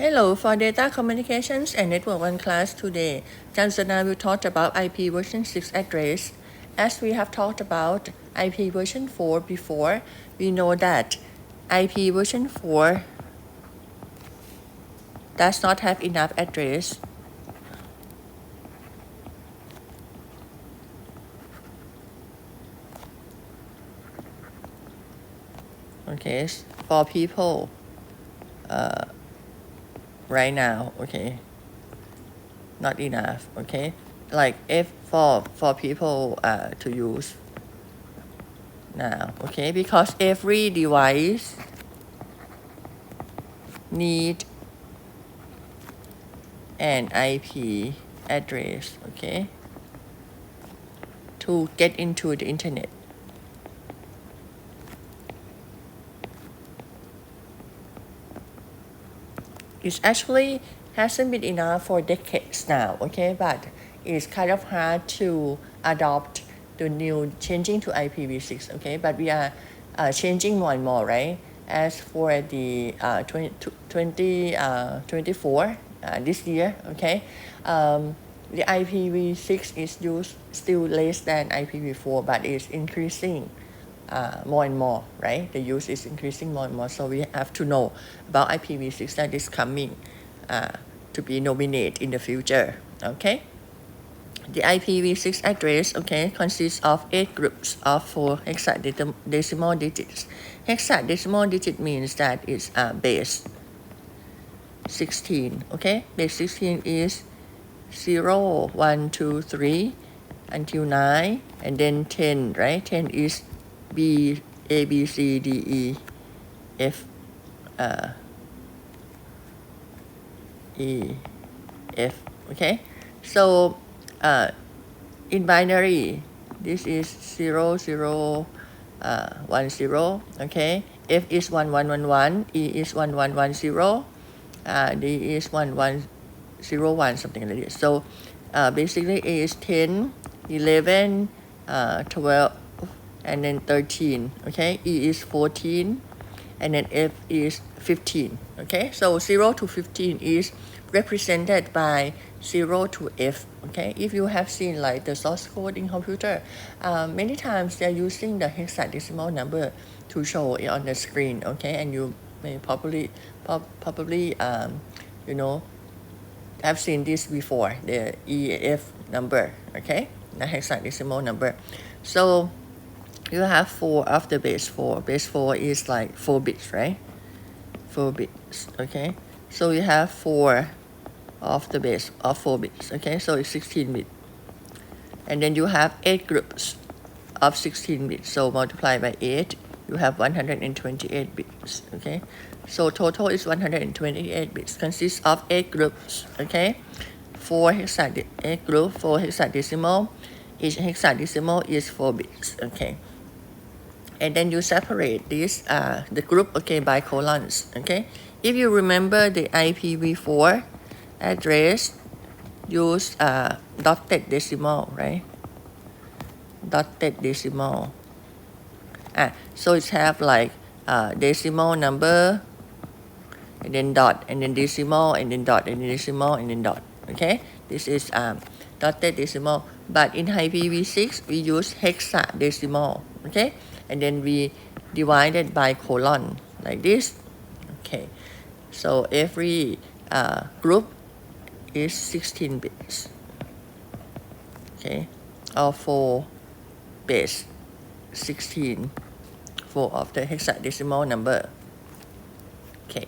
Hello, for data communications and network 1 class today, Janjana will talk about IP version 6 address. As we have talked about IP version 4 before, we know that IP version 4 does not have enough address okay, for people right now, okay, not enough, okay, like if for people to use now, okay, because every device need an IP address, okay, to get into the internet. It actually hasn't been enough for decades now, okay, but it's kind of hard to adopt the new changing to IPv6, okay, but we are changing more and more, right? As for the 2024 this year, okay, the IPv6 is used still less than IPv4, but it's increasing more and more, right? The use is increasing more and more, so we have to know about IPv6 that is coming to be nominated in the future, okay? The IPv6 address, okay, consists of 8 groups of 4 hexadecimal digits. Hexadecimal digit means that it's base 16, okay? Base 16 is 0, 1, 2, 3 until 9, and then 10, right? 10 is B, A, B, C, D, E, F, E, F, okay? So in binary, this is 0, 0, 1, 0, okay? F is 1, 1, 1, 1, E is 1, 1, 1, 0, D is 1, 1, 0, 1, something like this. So basically A is 10, 11, 12, and then 13, okay? E is 14, and then F is 15, okay? So 0 to 15 is represented by 0 to F, okay? If you have seen like the source code in computer, many times they're using the hexadecimal number to show it on the screen, okay? And you may probably you know, have seen this before, the EF number, okay? The hexadecimal number. So you have 4 of the base 4. Base 4 is like 4 bits, right? 4 bits, okay? So you have 4 of the base of 4 bits, okay? So it's 16 bits. And then you have 8 groups of 16 bits. So multiply by 8, you have 128 bits, okay? So total is 128 bits, consists of 8 groups, okay? 8 group, 4 hexadecimal. Each hexadecimal is 4 bits, okay? And then you separate this, the group, okay, by colons, okay? If you remember the IPv4 address, use dotted decimal, right? Dotted decimal. So it have like decimal number, and then dot, and then decimal, and then dot, and then decimal, and then dot, okay? This is dotted decimal. But in IPv6, we use hexadecimal, okay? And then we divide it by colon like this, okay? So every group is 16 bits, okay? Or 4 base 16, 4 of the hexadecimal number, okay?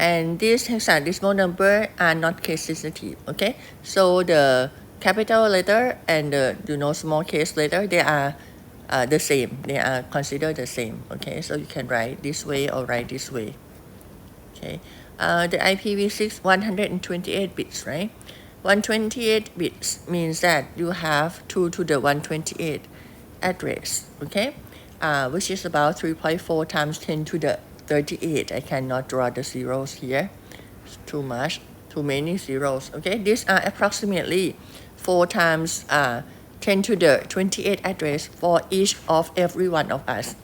And these hexadecimal number are not case sensitive, okay? So the capital letter and the small case letter, they are the same. They are considered the same, okay? So you can write this way or write this way, okay? The IPv6 128 bits, right? 128 bits means that you have 2 to the 128 address, okay? Which is about 3.4 times 10 to the 38. I cannot draw the zeros here. It's too much, too many zeros, okay? These are approximately 4 times 10 to the 28 address for each of every one of us,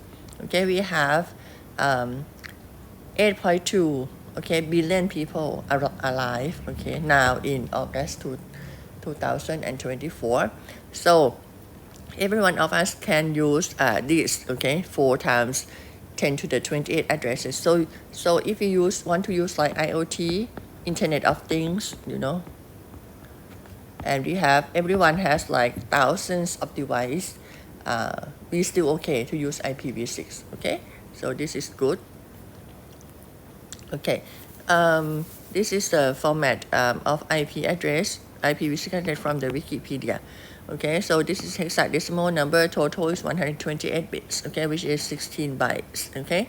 Okay, we have 8.2 okay billion people are alive, okay, now in August 2024. So every one of us can use this, okay, 4 times 10 to the 28 addresses. So if you want to use like IoT, Internet of Things, you know, and we have everyone has like thousands of devices, we still okay to use IPv6, okay, so this is good. Okay, this is the format of IP address, IPv6 address from the Wikipedia. Okay, so this is hexadecimal number, total is 128 bits, okay, which is 16 bytes, okay,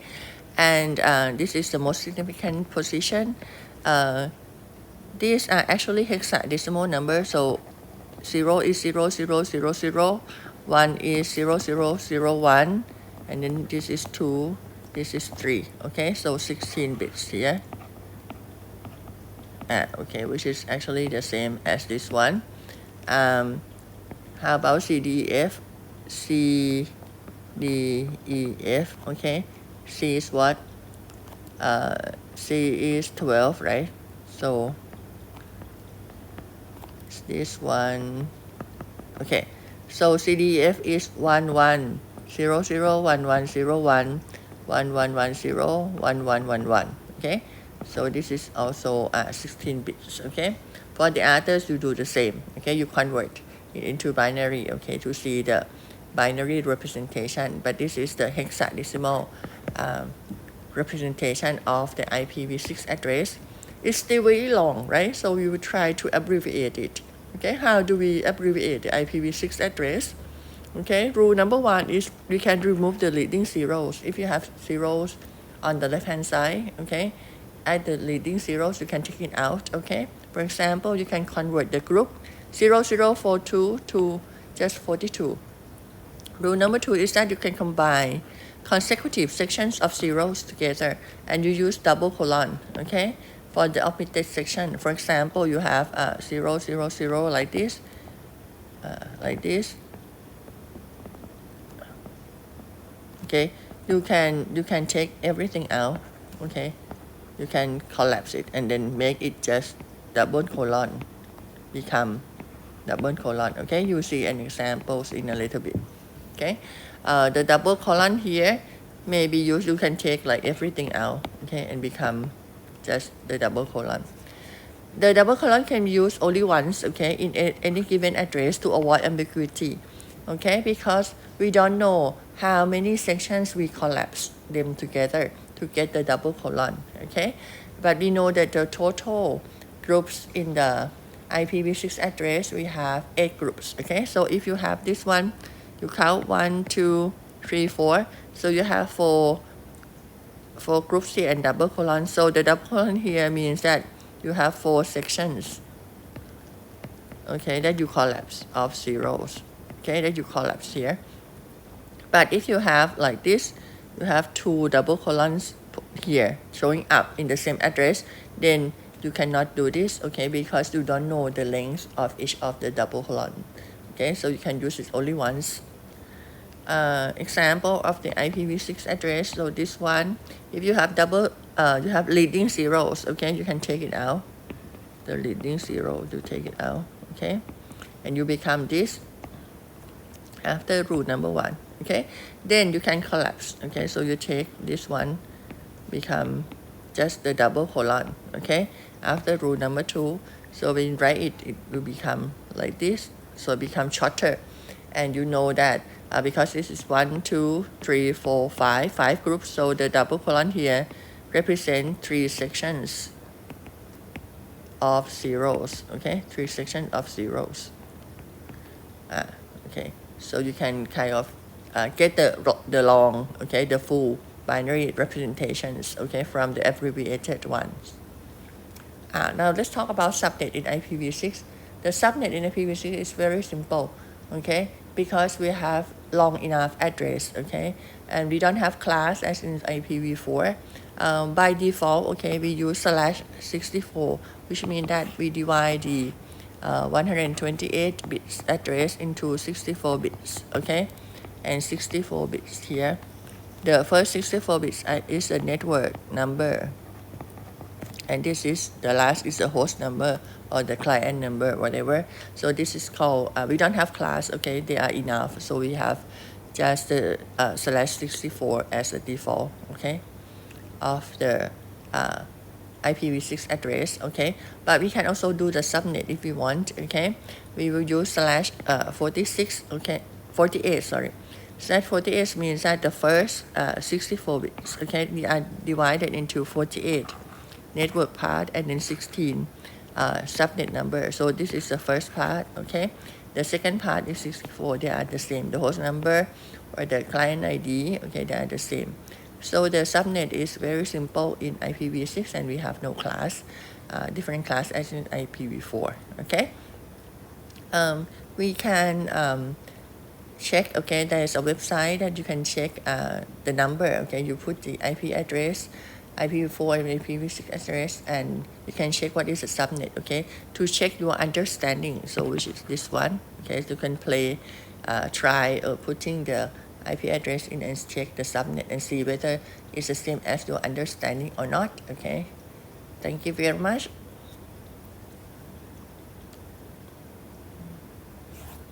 and this is the most significant position. These are actually hexadecimal numbers, so 0 is 0, 0, 0, 0, 1 is 0, 0, 0, 1, and then this is 2, this is 3, okay, so 16 bits here. Okay, which is actually the same as this one. How about CDEF? CDEF, okay. C is what? C is 12, right? So this one, okay. So CDEF is 1100 1101 1110 1111, okay. So this is also 16 bits, okay. For the others, you do the same, okay. You convert it into binary, okay, to see the binary representation. But this is the hexadecimal representation of the IPv6 address. It's still very long, right? So we will try to abbreviate it. Okay, how do we abbreviate the IPv6 address? Okay, rule number 1 is we can remove the leading zeros. If you have zeros on the left hand side, okay, at the leading zeros, you can take it out, okay. For example, you can convert the group 0042 to just 42. Rule number 2 is that you can combine consecutive sections of zeros together and you use double colon, okay, for the omitted section. For example, you have 0, 0, 0 like this, okay. You can take everything out, okay. You can collapse it and then make it just double colon, become double colon, okay. You see an examples in a little bit, okay. The double colon here, maybe you can take like everything out, okay, and become just the double colon. The double colon can be used only once, okay, in any given address to avoid ambiguity, okay, because we don't know how many sections we collapse them together to get the double colon, okay. But we know that the total groups in the IPv6 address, we have 8 groups, okay. So if you have this one, you count 1, 2, 3, 4. So you have four groups here and double colon. So the double colon here means that you have 4 sections, okay, that you collapse of zeros, okay, that you collapse here. But if you have like this, you have 2 double colons here showing up in the same address, then you cannot do this, okay, because you don't know the length of each of the double colon, okay. So you can use it only once. Example of the IPv6 address. So this one, if you have you have leading zeros, okay, you can take it out. The leading zero, you take it out, okay, and you become this after rule number 1, okay. Then you can collapse, okay. So you take this one, become just the double colon, okay, after rule number 2. So when you write it, it will become like this. So it becomes shorter, and you know that because this is 1, 2, 3, 4, 5 groups, so the double colon here represent 3 sections of zeros, okay, 3 sections of zeros. Okay, so you can kind of get the long, okay, the full binary representations, okay, from the abbreviated ones. Now let's talk about subnet in IPv6. The subnet in IPv6 is very simple, okay, because we have long enough address, okay, and we don't have class as in IPv4. By default, okay, we use /64, which means that we divide the 128 bits address into 64 bits, okay, and 64 bits here. the first 64 bits is a network number, and this is the last is the host number or the client number, whatever. So this is called, we don't have class, okay, they are enough. So we have just the /64 as a default, okay, of the IPv6 address, okay. But we can also do the subnet if we want, okay. We will use /46, okay, 48, sorry. /48 means that the first 64 bits, okay, they are divided into 48 network part and then 16 subnet number. So this is the first part, okay. The second part is 64, they are the same. The host number or the client ID, okay, they are the same. So the subnet is very simple in IPv6, and we have no class, different class as in IPv4, okay. We can check, okay, there is a website that you can check the number, okay. You put the IP address, IPv4 and IPv6 address, and you can check what is the subnet, okay, to check your understanding. So which is this one, okay. So you can try putting the IP address in and check the subnet and see whether it's the same as your understanding or not, okay. Thank you very much.